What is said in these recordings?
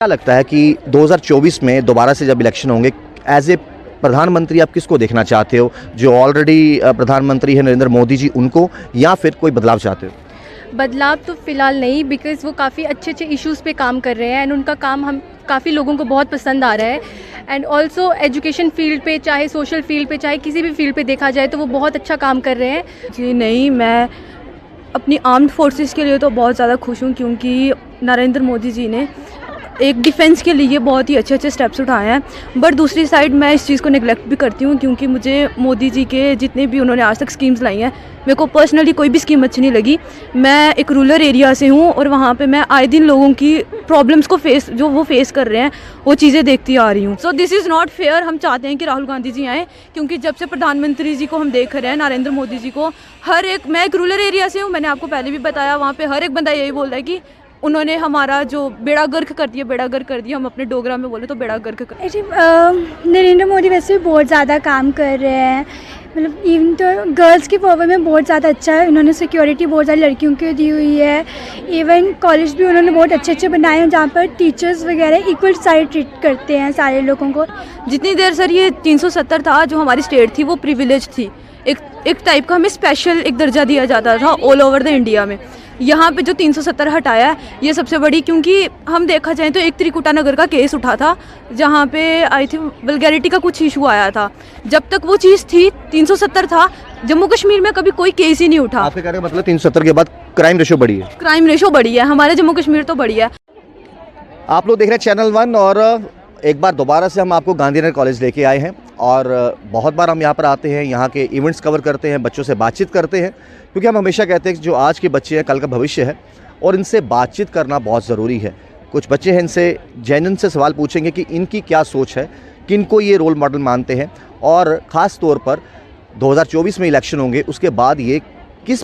क्या लगता है कि 2024 में दोबारा से जब इलेक्शन होंगे, एज ए प्रधानमंत्री आप किसको देखना चाहते हो? जो ऑलरेडी प्रधानमंत्री है नरेंद्र मोदी जी, उनको, या फिर कोई बदलाव चाहते हो? बदलाव तो फ़िलहाल नहीं, बिकॉज़ वो काफ़ी अच्छे इश्यूज़ पे काम कर रहे हैं एंड उनका काम हम काफ़ी लोगों को बहुत पसंद आ रहा है। एंड ऑल्सो एजुकेशन फील्ड पे, चाहे सोशल फील्ड पे, चाहे किसी भी फील्ड पे देखा जाए तो वो बहुत अच्छा काम कर रहे हैं। जी नहीं, मैं अपनी आर्म्ड फोर्सेस के लिए तो बहुत ज़्यादा खुश हूँ, क्योंकि नरेंद्र मोदी जी ने एक डिफेंस के लिए बहुत ही अच्छे स्टेप्स उठाए हैं। बट दूसरी साइड मैं इस चीज़ को नेगलेक्ट भी करती हूँ, क्योंकि मुझे मोदी जी के जितने भी उन्होंने आज तक स्कीम्स लाई हैं, मेरे को पर्सनली कोई भी स्कीम अच्छी नहीं लगी। मैं एक रूरल एरिया से हूँ और वहाँ पे मैं आए दिन लोगों की प्रॉब्लम्स को वो फेस कर रहे हैं, वो चीज़ें देखती आ रही हूँ। So this is not fair. हम चाहते हैं कि राहुल गांधी जी आएँ, क्योंकि जब से प्रधानमंत्री जी को हम देख रहे हैं, नरेंद्र मोदी जी को, मैं एक रूरल एरिया से हूँ, मैंने आपको पहले भी बताया, वहाँ पर हर एक बंदा यही बोल रहा है कि उन्होंने हमारा जो बेड़ा गर्क कर दिया। हम अपने डोगरा में बोले तो बेड़ा गर्क कर। नरेंद्र मोदी वैसे भी बहुत ज़्यादा काम कर रहे हैं, मतलब इवन तो गर्ल्स के पावर में बहुत ज़्यादा अच्छा है। उन्होंने सिक्योरिटी बहुत ज़्यादा लड़कियों को दी हुई है। इवन कॉलेज भी उन्होंने बहुत अच्छे बनाए हैं, जहाँ पर टीचर्स वगैरह इक्वल सारे ट्रीट करते हैं सारे लोगों को। जितनी देर सर ये 370 था, जो हमारी स्टेट थी, वो प्रिविलेज थी, एक टाइप का हमें स्पेशल एक दर्जा दिया जाता था ऑल ओवर द इंडिया में। यहाँ पे जो 370 हटाया है, ये सबसे बड़ी, क्योंकि हम देखा जाए तो एक त्रिकुटा नगर का केस उठा था, जहाँ पे आई थिंक वल्गैरिटी का कुछ इशू आया था। जब तक वो चीज़ थी, 370 था, जम्मू कश्मीर में कभी कोई केस ही नहीं उठा। आपके कहने का मतलब 370 के बाद क्राइम रेशो बढ़ी है? क्राइम रेशो बढ़ी है, हमारे जम्मू कश्मीर तो बढ़ी है। आप लोग देख रहे हैं चैनल 1 और एक बार दोबारा से हम आपको गांधीनगर कॉलेज लेके आए हैं और बहुत बार हम यहाँ पर आते हैं, यहाँ के इवेंट्स कवर करते हैं, बच्चों से बातचीत करते हैं, क्योंकि हम हमेशा कहते हैं कि जो आज के बच्चे हैं कल का भविष्य है और इनसे बातचीत करना बहुत ज़रूरी है। कुछ बच्चे हैं, इनसे जेन्युइन से सवाल पूछेंगे कि इनकी क्या सोच है, किनको ये रोल मॉडल मानते हैं, और ख़ास तौर पर 2024 में इलेक्शन होंगे, उसके बाद ये किस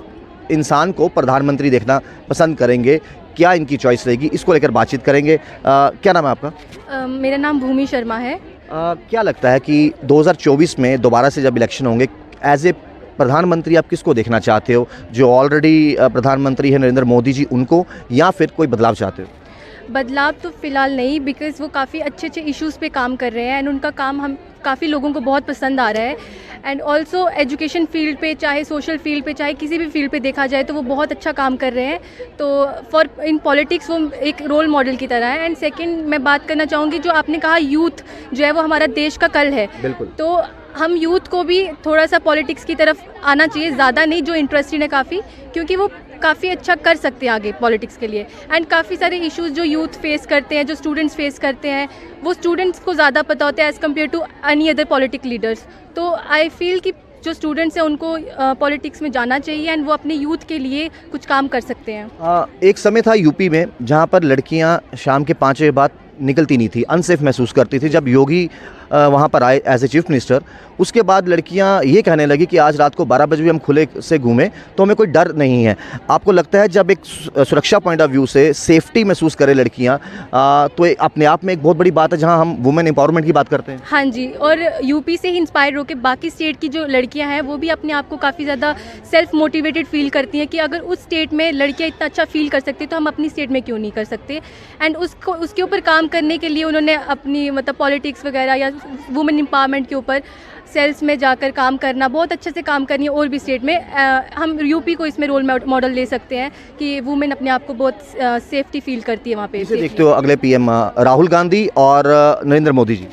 इंसान को प्रधानमंत्री देखना पसंद करेंगे, क्या इनकी चॉइस रहेगी, इसको लेकर बातचीत करेंगे। क्या नाम है आपका? मेरा नाम भूमि शर्मा है। क्या लगता है कि 2024 में दोबारा से जब इलेक्शन होंगे, एज ए प्रधानमंत्री आप किसको देखना चाहते हो? जो ऑलरेडी प्रधानमंत्री है नरेंद्र मोदी जी, उनको, या फिर कोई बदलाव चाहते हो? बदलाव तो फ़िलहाल नहीं, बिकॉज़ वो काफ़ी अच्छे इश्यूज़ पे काम कर रहे हैं एंड उनका काम हम काफ़ी लोगों को बहुत पसंद आ रहा है। एंड ऑल्सो एजुकेशन फील्ड पे, चाहे सोशल फील्ड पे, चाहे किसी भी फील्ड पे देखा जाए तो वो बहुत अच्छा काम कर रहे हैं। तो इन पॉलिटिक्स वो एक रोल मॉडल की तरह है। एंड सेकंड, मैं बात करना चाहूँगी, जो आपने कहा यूथ जो है वो हमारा देश का कल है। बिल्कुल। तो हम यूथ को भी थोड़ा सा पॉलिटिक्स की तरफ आना चाहिए, ज़्यादा नहीं, जो इंटरेस्टेड है काफ़ी, क्योंकि वो काफ़ी अच्छा कर सकते हैं आगे पॉलिटिक्स के लिए। एंड काफ़ी सारे इश्यूज़ जो यूथ फेस करते हैं, जो स्टूडेंट्स फेस करते हैं, वो स्टूडेंट्स को ज़्यादा पता होता है as compare to any other political leaders. तो आई फील कि जो स्टूडेंट्स हैं उनको पॉलिटिक्स में जाना चाहिए एंड वो अपने यूथ के लिए कुछ काम कर सकते हैं। एक समय था यूपी में जहाँ पर लड़कियाँ शाम के 5 बजे बाद निकलती नहीं थी, अनसेफ महसूस करती थी। जब योगी वहाँ पर आए एज ए चीफ मिनिस्टर, उसके बाद लड़कियाँ ये कहने लगी कि आज रात को 12 बजे भी हम खुले से घूमें तो हमें कोई डर नहीं है। आपको लगता है जब एक सुरक्षा पॉइंट ऑफ व्यू से सेफ्टी महसूस करें लड़कियाँ, तो अपने आप में एक बहुत बड़ी बात है, जहाँ हम वुमेन एम्पावरमेंट की बात करते हैं? हाँ जी, और यूपी से ही इंस्पायर होकर बाकी स्टेट की जो लड़कियां हैं वो भी अपने आप को काफ़ी ज़्यादा सेल्फ मोटिवेटेड फील करती हैं कि अगर उस स्टेट में लड़कियां इतना अच्छा फील कर सकती तो हम अपनी स्टेट में क्यों नहीं कर सकते। एंड उसके ऊपर काम करने के लिए उन्होंने अपनी मतलब पॉलिटिक्स वगैरह या वुमेन एम्पावरमेंट के ऊपर सेल्स में जाकर काम करना, बहुत अच्छे से काम करनी है। और भी स्टेट में हम यूपी को इसमें रोल मॉडल ले सकते हैं कि वुमेन अपने आप को बहुत सेफ्टी फील करती है वहाँ पे। इसे देखते हो अगले पीएम राहुल गांधी और नरेंद्र मोदी जी?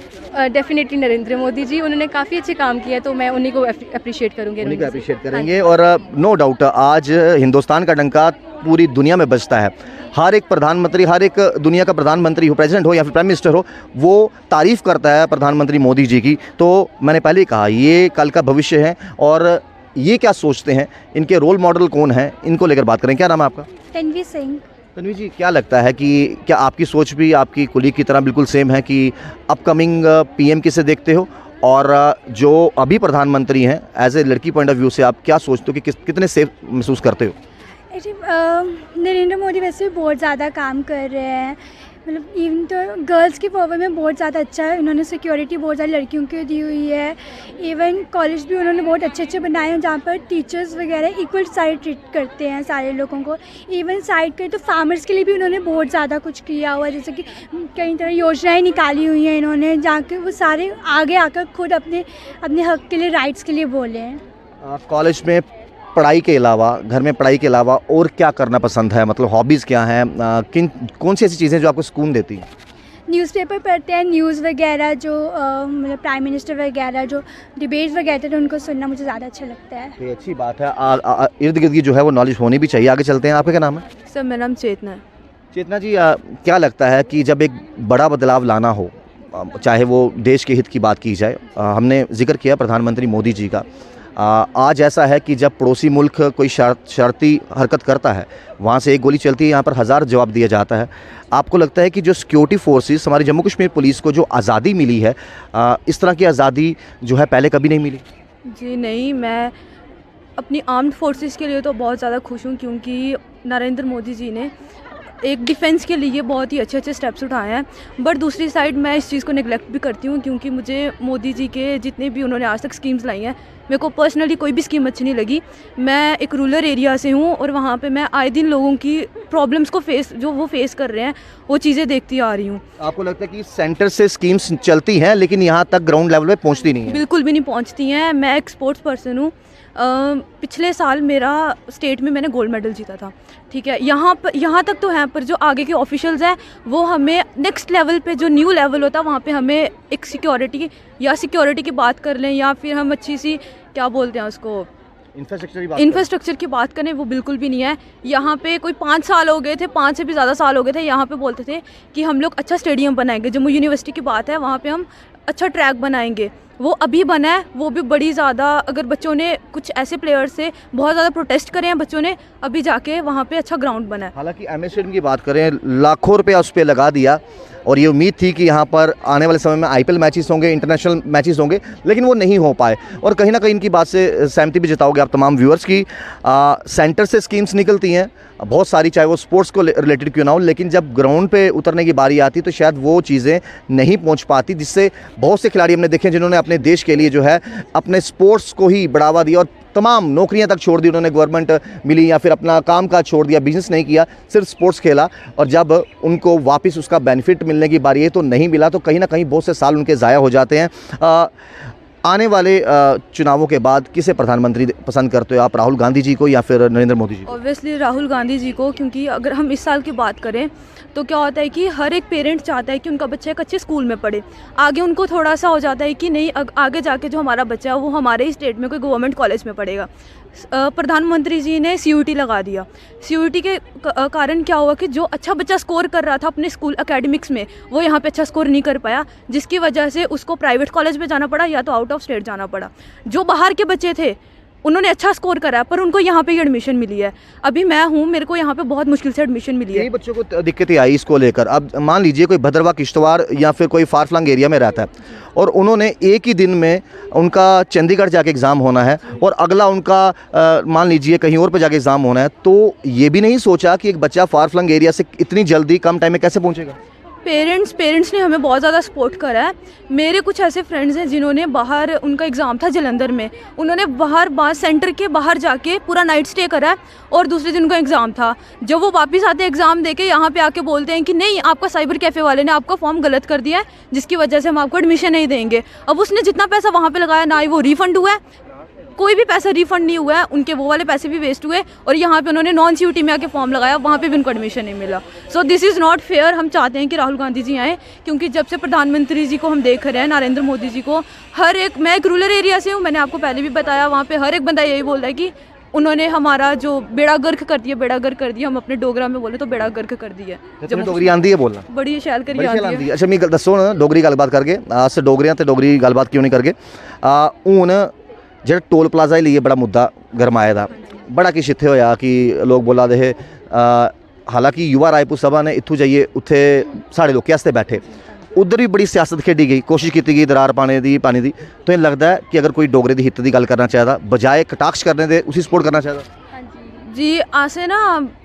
डेफिनेटली नरेंद्र मोदी जी, उन्होंने काफ़ी अच्छे काम किया, तो मैं उन्हीं को अप्रिशिएट करूँगी। उन्हीं को अप्रिशिएट करेंगे। और नो डाउट आज हिंदुस्तान का डंका पूरी दुनिया में बजता है। हर एक प्रधानमंत्री, हर एक दुनिया का प्रधानमंत्री हो, प्रेसिडेंट हो या फिर प्राइम मिनिस्टर हो, वो तारीफ़ करता है प्रधानमंत्री मोदी जी की। तो मैंने पहले ही कहा, ये कल का भविष्य है और ये क्या सोचते हैं, इनके रोल मॉडल कौन हैं, इनको लेकर बात करें। क्या नाम है आपका? तन्वी सिंह। तन्वी जी, क्या लगता है कि क्या आपकी सोच भी आपकी कुलीग की तरह बिल्कुल सेम है कि अपकमिंग पीएम किसे देखते हो, और जो अभी प्रधानमंत्री हैं एज ए लड़की पॉइंट ऑफ व्यू से आप क्या सोचते हो कि कितने सेफ महसूस करते हो? नरेंद्र मोदी वैसे भी बहुत ज़्यादा काम कर रहे हैं, मतलब इवन तो गर्ल्स की पॉवर में बहुत ज़्यादा अच्छा है। उन्होंने सिक्योरिटी बहुत ज़्यादा लड़कियों को दी हुई है। इवन कॉलेज भी उन्होंने बहुत अच्छे अच्छे बनाए हैं जहाँ पर टीचर्स वगैरह इक्वल साइड ट्रीट करते हैं सारे लोगों को। इवन साइड के तो फार्मर्स के लिए भी उन्होंने बहुत ज़्यादा कुछ किया हुआ है, जैसे कि कई तरह योजनाएँ निकाली हुई हैं इन्होंने, जहाँ के वो सारे आगे आकर खुद अपने अपने हक के लिए, राइट्स के लिए बोले हैं। कॉलेज में पढ़ाई के अलावा, घर में पढ़ाई के अलावा और क्या करना पसंद है, मतलब हॉबीज़ क्या हैं, कौन सी ऐसी चीज़ें जो आपको सुकून देती हैं? न्यूज़पेपर पढ़ते हैं, न्यूज़ वगैरह जो मतलब प्राइम मिनिस्टर वगैरह जो डिबेट वगैरह थे उनको सुनना मुझे ज़्यादा अच्छा लगता है। ये अच्छी बात है। इर्द गिर्द की जो है वो नॉलेज होनी भी चाहिए। आगे चलते हैं। आपका क्या नाम है? सर मेरा नाम चेतना है। चेतना जी, क्या लगता है कि जब एक बड़ा बदलाव लाना हो, चाहे वो देश के हित की बात की जाए, हमने जिक्र किया प्रधानमंत्री मोदी जी का, आज ऐसा है कि जब पड़ोसी मुल्क कोई शर्ती हरकत करता है, वहाँ से एक गोली चलती है, यहाँ पर हज़ार जवाब दिया जाता है। आपको लगता है कि जो सिक्योरिटी फोर्सेस, हमारी जम्मू कश्मीर पुलिस को जो आज़ादी मिली है, इस तरह की आज़ादी जो है पहले कभी नहीं मिली? जी नहीं, मैं अपनी आर्म्ड फोर्सेस के लिए तो बहुत ज़्यादा खुश हूँ, क्योंकि नरेंद्र मोदी जी ने एक डिफेंस के लिए बहुत ही अच्छे अच्छे स्टेप्स उठाए हैं। बट दूसरी साइड मैं इस चीज़ को नेगलेक्ट भी करती हूँ, क्योंकि मुझे मोदी जी के जितने भी उन्होंने आज तक स्कीम्स लाई हैं, मेरे को पर्सनली कोई भी स्कीम अच्छी नहीं लगी। मैं एक रूरल एरिया से हूँ और वहाँ पे मैं आए दिन लोगों की प्रॉब्लम्स को वो फेस कर रहे हैं, वो चीज़ें देखती आ रही हूँ। आपको लगता है कि सेंटर से स्कीम्स चलती हैं लेकिन यहाँ तक ग्राउंड लेवल पे पहुँचती नहीं है? बिल्कुल भी नहीं पहुँचती हैं। मैं एक स्पोर्ट्स पर्सन हूँ। पिछले साल मेरा स्टेट में मैंने गोल्ड मेडल जीता था, ठीक है। यहाँ तक तो है, पर जो आगे के ऑफिशियल्स हैं वो हमें नेक्स्ट लेवल पे, जो न्यू लेवल होता है वहाँ पे हमें एक सिक्योरिटी की बात कर लें, या फिर हम अच्छी सी क्या बोलते हैं उसको, इंफ्रास्ट्रक्चर की बात करें, वो बिल्कुल भी नहीं है। यहाँ पे कोई 5 साल हो गए थे, 5 से भी ज़्यादा साल हो गए थे, यहाँ पे बोलते थे कि हम लोग अच्छा स्टेडियम बनाएंगे। जम्मू यूनिवर्सिटी की बात है, वहाँ पे हम अच्छा ट्रैक बनाएंगे। वो अभी बना है, वो भी बड़ी ज़्यादा, अगर बच्चों ने कुछ ऐसे प्लेयर्स से बहुत ज़्यादा प्रोटेस्ट करे हैं बच्चों ने, अभी जाके वहाँ पे अच्छा ग्राउंड बना है। हालांकि एमए स्टेडियम की बात करें, लाखों रुपया उस पर लगा दिया और ये उम्मीद थी कि यहाँ पर आने वाले समय में आईपीएल मैचेस होंगे, इंटरनेशनल मैचेस होंगे, लेकिन वो नहीं हो पाए। और कहीं ना कहीं इनकी बात से सहमति भी जताओगे आप तमाम व्यूअर्स की। सेंटर से स्कीम्स निकलती हैं बहुत सारी, चाहे वो स्पोर्ट्स को रिलेटेड क्यों ना हो, लेकिन जब ग्राउंड पे उतरने की बारी आती तो शायद वो चीज़ें नहीं पहुंच पाती, जिससे बहुत से खिलाड़ी हमने देखे जिन्होंने अपने देश के लिए जो है अपने स्पोर्ट्स को ही बढ़ावा दिया और तमाम नौकरियां तक छोड़ दी उन्होंने, गवर्नमेंट मिली या फिर अपना काम काज छोड़ दिया, बिजनेस नहीं किया, सिर्फ स्पोर्ट्स खेला, और जब उनको वापस उसका बेनिफिट मिलने की बारी है तो नहीं मिला, तो कहीं ना कहीं बहुत से साल उनके ज़ाया हो जाते हैं। आने वाले चुनावों के बाद किसे प्रधानमंत्री पसंद करते हो आप, राहुल गांधी जी को या फिर नरेंद्र मोदी जी को? ऑब्वियसली राहुल गांधी जी को, क्योंकि अगर हम इस साल की बात करें तो क्या होता है कि हर एक पेरेंट चाहता है कि उनका बच्चा एक अच्छे स्कूल में पढ़े। आगे उनको थोड़ा सा हो जाता है कि नहीं, आगे जाके जो हमारा बच्चा है वो हमारे ही स्टेट में कोई गवर्नमेंट कॉलेज में पढ़ेगा। प्रधानमंत्री जी ने CUET लगा दिया। CUET के कारण क्या हुआ कि जो अच्छा बच्चा स्कोर कर रहा था अपने स्कूल एकेडमिक्स में, वो यहाँ पे अच्छा स्कोर नहीं कर पाया, जिसकी वजह से उसको प्राइवेट कॉलेज में जाना पड़ा या तो आउट ऑफ स्टेट जाना पड़ा। जो बाहर के बच्चे थे उन्होंने अच्छा स्कोर करा पर उनको यहाँ पे एडमिशन मिली है। अभी मैं हूँ, मेरे को यहाँ पे बहुत मुश्किल से एडमिशन मिली है। यही बच्चों को दिक्कतें आई इसको लेकर। अब मान लीजिए कोई भद्रवाह, किश्तवाड़ या फिर कोई फार फ्लंग एरिया में रहता है और उन्होंने एक ही दिन में उनका चंडीगढ़ जाके एग्ज़ाम होना है और अगला उनका मान लीजिए कहीं और पर जाके एग्ज़ाम होना है, तो ये भी नहीं सोचा कि एक बच्चा फार फ्लंग एरिया से इतनी जल्दी कम टाइम में कैसे पहुँचेगा? पेरेंट्स ने हमें बहुत ज़्यादा सपोर्ट करा है। मेरे कुछ ऐसे फ्रेंड्स हैं जिन्होंने बाहर, उनका एग्ज़ाम था जलंधर में, उन्होंने बाहर सेंटर के बाहर जाके पूरा नाइट स्टे करा है और दूसरे दिन उनका एग्ज़ाम था। जब वो वापस आते एग्ज़ाम देके यहाँ पे आके बोलते हैं कि नहीं, आपका साइबर कैफ़े वाले ने आपका फॉर्म गलत कर दिया है, जिसकी वजह से हम आपको एडमिशन नहीं देंगे। अब उसने जितना पैसा वहाँ पर लगाया ना ही वो रिफ़ंड हुआ है, कोई भी पैसा रिफंड नहीं हुआ है, उनके वो वाले पैसे भी वेस्ट हुए और यहाँ पे उन्होंने नॉन CUET में आके फॉर्म लगाया, वहाँ पे भी उनको एडमिशन नहीं मिला। So this is not fair. हम चाहते हैं कि राहुल गांधी जी आएँ, क्योंकि जब से प्रधानमंत्री जी को हम देख रहे हैं, नरेंद्र मोदी जी को, हर एक, मैं एक रूरल एरिया से हूँ, मैंने आपको पहले भी बताया, वहाँ पर हर एक बंदा यही बोल रहा है कि उन्होंने हमारा जो बेड़ा गर्क कर दिया, हम अपने डोगरा में बोले तो बेड़ा गर्क कर दिया। जब डोगरी आंदी है बोलना बड़ी शैल करी आंदी है। अच्छा मैं दसो ना, डोगरी गलबात करके आज से डोगरियां ते डोगरी गलबात क्यों नहीं करके हूँ जो टोल प्लाजा लिए बड़ा मुद्दा गरमाया था, बड़ा किश इत्थे होया कि लोग बोला दे, हालांकि युवा रायपुर सभा ने इत्थों जाइए उत्थे साढ़े लोग आस्ते बैठे, उधर भी बड़ी सियासत खेडी गई, कोशिश की गई दरार पाने दी। तो ये लगता है कि अगर कोई डोगरे दी हित की गल करना चाहिए, बजाय कटाक्ष करने दे उसी सपोर्ट करना चाहिए। जी असें ना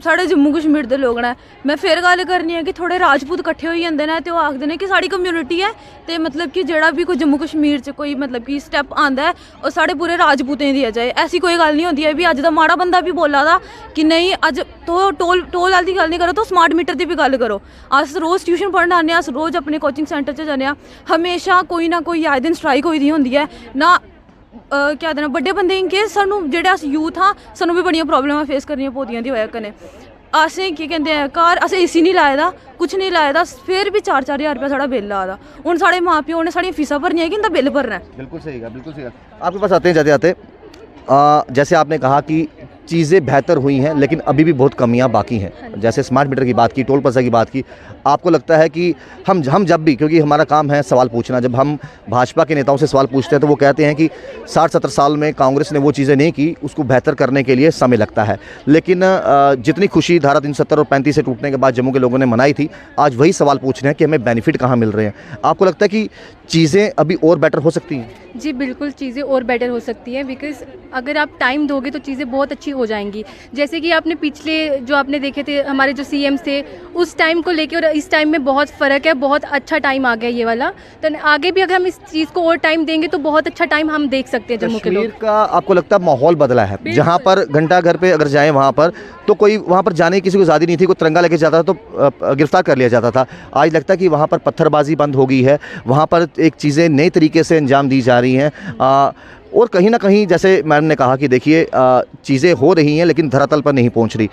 साढ़े जम्मू कश्मीर दे लोग ने मैं फिर गल करनी है कि थोड़े राजपूत कट्ठे होई जंदे ने ते ओह् आखदे ने कि साड़ी कम्युनिटी है ते मतलब कि जेह्ड़ा भी कोई जम्मू कश्मीर च कोई मतलब कि स्टैप आंदा है ओह् साढ़े पूरे राजपूतें दी दिया जाए। ऐसी कोई गल नहीं होंदी है भी अज्ज दा माड़ा बंदा भी बोला दा कि नहीं अज्ज तो टोल आह्ली गल नहीं करो तो स्मार्ट मीटर दी भी गल करो। अस रोज़ ट्यूशन पढ़न आने अस रोज़ अपने कोचिंग सेंटर च जन्ने हमेशा कोई ना कोई आए दिन स्ट्राइक होई दी होंदी है ना क्या देना बड्डे बंदे इन केस सानू जेह्ड़े अस यूथ हाँ सानू भी बड़ियां प्रॉब्लमां फेस करनियां पौंदियां दी वजह कन्नै असें केह् कहंदे हैं घर असें एसी नहीं लाए दा कुछ नहीं लाए दा फिर भी 4-4 हज़ार रुपया साढ़ा बिल आ दा हूँ साढ़े माँ प्यो ने साढ़ियां फीसां भरनियां है कि इंदा बिल भरना है। बिल्कुल सही है, बिल्कुल सही है। आपके पास आते हैं जाते जाते जैसे आपने कहा कि चीज़ें बेहतर हुई हैं लेकिन अभी भी बहुत कमियां बाकी हैं। जैसे स्मार्ट मीटर की बात की, टोल प्लाजा की बात की, आपको लगता है कि हम जब भी, क्योंकि हमारा काम है सवाल पूछना, जब हम भाजपा के नेताओं से सवाल पूछते हैं तो वो कहते हैं कि 60-70 साल में कांग्रेस ने वो चीज़ें नहीं की, उसको बेहतर करने के लिए समय लगता है। लेकिन जितनी खुशी धारा 370 और 35 से टूटने के बाद जम्मू के लोगों ने मनाई थी, आज वही सवाल पूछ रहे हैं कि हमें बेनिफिट कहाँ मिल रहे हैं। आपको लगता है कि चीज़ें अभी और बेटर हो सकती हैं? जी बिल्कुल, चीज़ें और बेटर हो सकती हैं बिकॉज़ अगर आप टाइम दोगे तो चीज़ें बहुत अच्छी हो जाएंगी। जैसे कि आपने पिछले जो आपने देखे थे हमारे जो सीएम थे उस टाइम को लेके और इस टाइम में बहुत फ़र्क है, बहुत अच्छा टाइम आ गया ये वाला। तो आगे भी अगर हम इस चीज़ को और टाइम देंगे तो बहुत अच्छा टाइम हम देख सकते हैं जम्मू के लोग। कश्मीर का आपको लगता है माहौल बदला है? जहाँ पर घंटा घर पे अगर जाएँ वहाँ पर तो कोई वहाँ पर जाने की किसी को आज़ादी नहीं थी, कोई तिरंगा लेके जाता था तो गिरफ्तार कर लिया जाता था। आज लगता है कि वहाँ पर पत्थरबाजी बंद हो गई है, वहाँ पर एक चीज़ें नए तरीके से अंजाम दी जा रही हैं। और कहीं ना कहीं जैसे मैम ने कहा कि देखिए चीज़ें हो रही हैं लेकिन धरातल पर नहीं पहुंच रही।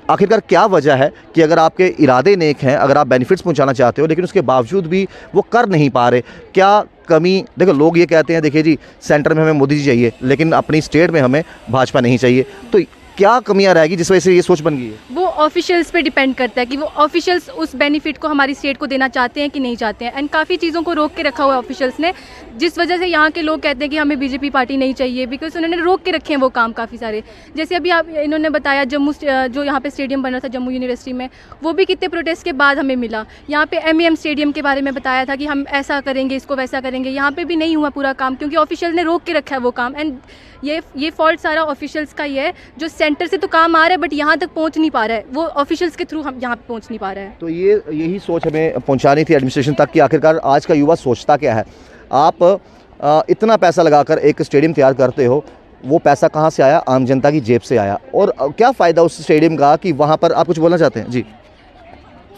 आखिरकार क्या वजह है कि अगर आपके इरादे नेक हैं, अगर आप बेनिफिट्स पहुंचाना चाहते हो लेकिन उसके बावजूद भी वो कर नहीं पा रहे? क्या कमी? देखो लोग ये कहते हैं देखिए जी सेंटर में हमें मोदी जी चाहिए लेकिन अपनी स्टेट में हमें भाजपा नहीं चाहिए, तो क्या कमियां रहेगी जिस वजह से ये सोच बन गई है? वो ऑफिशियल्स पे डिपेंड करता है कि वो ऑफिशियल्स उस बेनिफिट को हमारी स्टेट को देना चाहते हैं कि नहीं चाहते हैं। एंड काफ़ी चीज़ों को रोक के रखा हुआ है ऑफिशियल्स ने, जिस वजह से यहाँ के लोग कहते हैं कि हमें बीजेपी पार्टी नहीं चाहिए बिकॉज उन्होंने रोक के रखे हैं वो काम काफ़ी सारे। जैसे अभी आप इन्होंने बताया जम्मू जो यहाँ पे स्टेडियम बना था जम्मू यूनिवर्सिटी में, वो भी कितने प्रोटेस्ट के बाद हमें मिला। यहाँ पे MEM स्टेडियम के बारे में बताया था कि हम ऐसा करेंगे, इसको वैसा करेंगे, यहाँ पे भी नहीं हुआ पूरा काम क्योंकि ऑफिशियल ने रोक के रखा है वो काम। एंड ये फॉल्ट सारा ऑफिशियल्स का ही है, जो सेंटर से तो काम आ रहा है बट यहाँ तक पहुँच नहीं पा रहा है, वो ऑफिशियल्स के थ्रू हम यहाँ पे पहुँच नहीं पा रहा है। तो यही सोच हमें पहुँचानी थी एडमिनिस्ट्रेशन तक कि आखिरकार आज का युवा सोचता क्या है। आप इतना पैसा लगाकर एक स्टेडियम तैयार करते हो, वो पैसा कहाँ से आया? आम जनता की जेब से आया। और क्या फ़ायदा उस स्टेडियम का कि वहाँ पर आप कुछ बोलना चाहते हैं? जी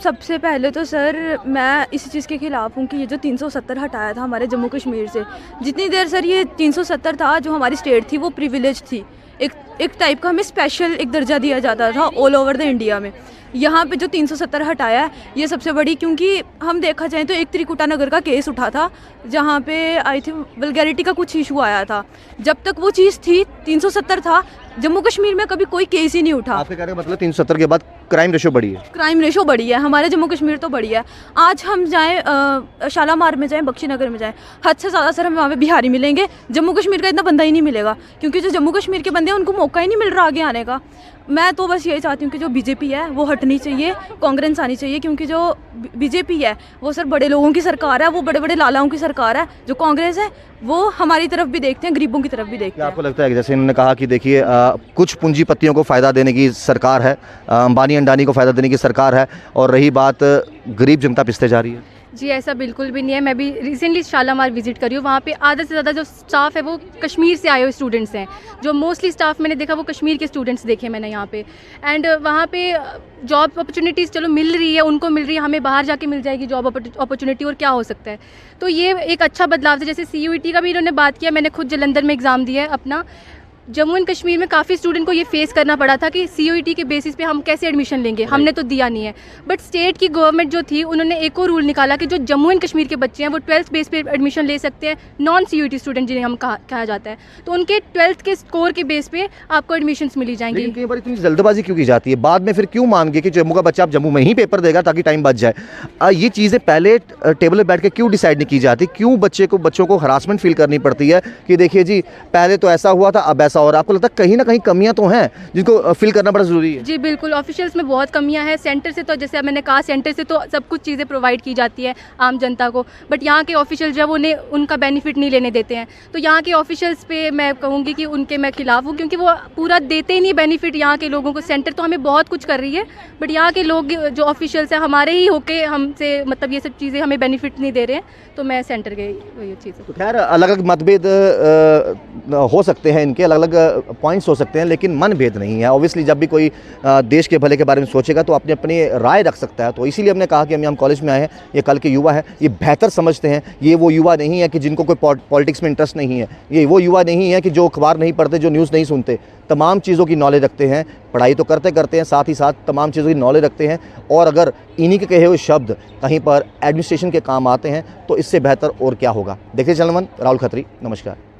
सबसे पहले तो सर मैं इस चीज़ के ख़िलाफ़ हूँ कि ये जो 370 हटाया था हमारे जम्मू कश्मीर से, जितनी देर सर ये 370 था जो हमारी स्टेट थी वो प्रिविलेज थी, एक टाइप का हमें स्पेशल एक दर्जा दिया जाता था ऑल ओवर द इंडिया में। यहाँ पे जो 370 हटाया है ये सबसे बड़ी, क्योंकि हम देखा जाए तो एक त्रिकुटा नगर का केस उठा था जहाँ पे आई थिंक वल्गैरिटी का कुछ इशू आया था। जब तक वो चीज़ थी 370 था, जम्मू कश्मीर में कभी कोई केस ही नहीं उठा। आपके कहने का मतलब 370 के बाद क्राइम रेशो बढ़ी है? क्राइम रेशो बढ़ी है हमारे जम्मू कश्मीर तो बढ़ी है। आज हम जाएँ शालामार में जाएँ, बख्शी नगर में जाएँ, हद से ज़्यादा सर हमें वहाँ पे बिहारी मिलेंगे, जम्मू कश्मीर का इतना बंदा ही नहीं मिलेगा क्योंकि जो जम्मू कश्मीर के बंदे हैं उनको मौका ही नहीं मिल रहा आगे आने का। मैं तो बस यही चाहती हूँ कि जो बीजेपी है वो हटनी चाहिए, कांग्रेस आनी चाहिए, क्योंकि जो बीजेपी है वो सर बड़े लोगों की सरकार है, वो बड़े बड़े लालाओं की सरकार है। जो कांग्रेस है वो हमारी तरफ भी देखते हैं, गरीबों की तरफ भी देखते हैं। आपको लगता है कि जैसे इन्होंने कहा कि देखिए कुछ पूंजीपतियों को फ़ायदा देने की सरकार है, अंबानी अंडानी को फ़ायदा देने की सरकार है, और रही बात गरीब जनता पिसते जा रही है? जी ऐसा बिल्कुल भी नहीं है। मैं भी रिसेंटली शालामार विजिट करी हूँ, वहाँ पे आधा से ज़्यादा जो स्टाफ है वो कश्मीर से आए हुए स्टूडेंट्स हैं। जो मोस्टली स्टाफ मैंने देखा वो कश्मीर के स्टूडेंट्स देखे मैंने यहाँ पे। एंड वहाँ पे जॉब अपॉर्चुनिटीज़ चलो मिल रही है, उनको मिल रही है, हमें बाहर जाके मिल जाएगी जॉब अपॉर्चुनिटी, और क्या हो सकता है। तो ये एक अच्छा बदलाव था। जैसे CUET का भी इन्होंने बात किया, मैंने खुद जलंधर में एग्ज़ाम दिया है अपना। जम्मू एंड कश्मीर में काफ़ी स्टूडेंट को ये फेस करना पड़ा था कि CUET के बेसिस पे हम कैसे एडमिशन लेंगे, हमने तो दिया नहीं है। बट स्टेट की गवर्नमेंट जो थी उन्होंने एक और रूल निकाला कि जो जम्मू एंड कश्मीर के बच्चे हैं वो 12th बेस पे एडमिशन ले सकते हैं, नॉन CUET स्टूडेंट जिन्हें हम कहा जाता है। तो उनके 12th के स्कोर के बेस पे आपको एडमिशन्स मिली जाएंगी। कई बार इतनी जल्दबाजी क्यों की जाती है? बाद में फिर क्यों मान गए कि जम्मू का बच्चा आप जम्मू में ही पेपर देगा ताकि टाइम बच जाए? ये चीज़ें पहले टेबल पर बैठ के क्यों डिसाइड नहीं की जाती? क्यों बच्चों को हरासमेंट फील करनी पड़ती है कि देखिए जी पहले तो ऐसा हुआ था अब ऐसा हो रहा है? आपको लगता है कहीं ना कहीं कमियां तो हैं जिनको फिल करना बड़ा ज़रूरी है? जी बिल्कुल, ऑफिशियल्स में बहुत कमियां हैं। सेंटर से तो जैसे मैंने कहा, सेंटर से तो सब कुछ चीज़ें प्रोवाइड की जाती है आम जनता को, बट यहाँ के ऑफिशियल जब उन्हें उनका बेनिफिट नहीं लेने देते हैं, तो यहाँ के ऑफिशियल्स पे मैं कहूँगी कि उनके मैं खिलाफ हूँ, क्योंकि वो पूरा देते ही नहीं बेनिफिट यहाँ के लोगों को। सेंटर तो हमें बहुत कुछ कर रही है, बट यहाँ के लोग जो ऑफिशियल्स हैं हमारे ही होके हमसे मतलब ये सब चीज़ें हमें बेनिफिट नहीं दे रहे हैं, तो मैं सेंटर के ये चीज़ें। तो खैर अलग अलग मतभेद हो सकते हैं, इनके अलग अलग पॉइंट्स हो सकते हैं, लेकिन मनभेद नहीं है। ऑब्वियसली जब भी कोई देश के भले के बारे में सोचेगा तो अपनी अपनी राय रख सकता है। तो इसीलिए हमने कहा कि हम कॉलेज में आए हैं, ये कल के युवा हैं, ये बेहतर समझते हैं। ये वो युवा नहीं है कि जिनको कोई पॉलिटिक्स में इंटरेस्ट नहीं है, ये वो युवा नहीं है कि जो अखबार नहीं पढ़ते, जो न्यूज़ नहीं सुनते। तमाम चीज़ों की नॉलेज रखते हैं, पढ़ाई तो करते हैं, साथ ही साथ तमाम चीज़ों की नॉलेज रखते हैं। और अगर इन्हीं के कहे हुए शब्द कहीं पर एडमिनिस्ट्रेशन के काम आते हैं तो इससे बेहतर और क्या होगा। देखिए चैनल वन, राहुल खत्री, नमस्कार।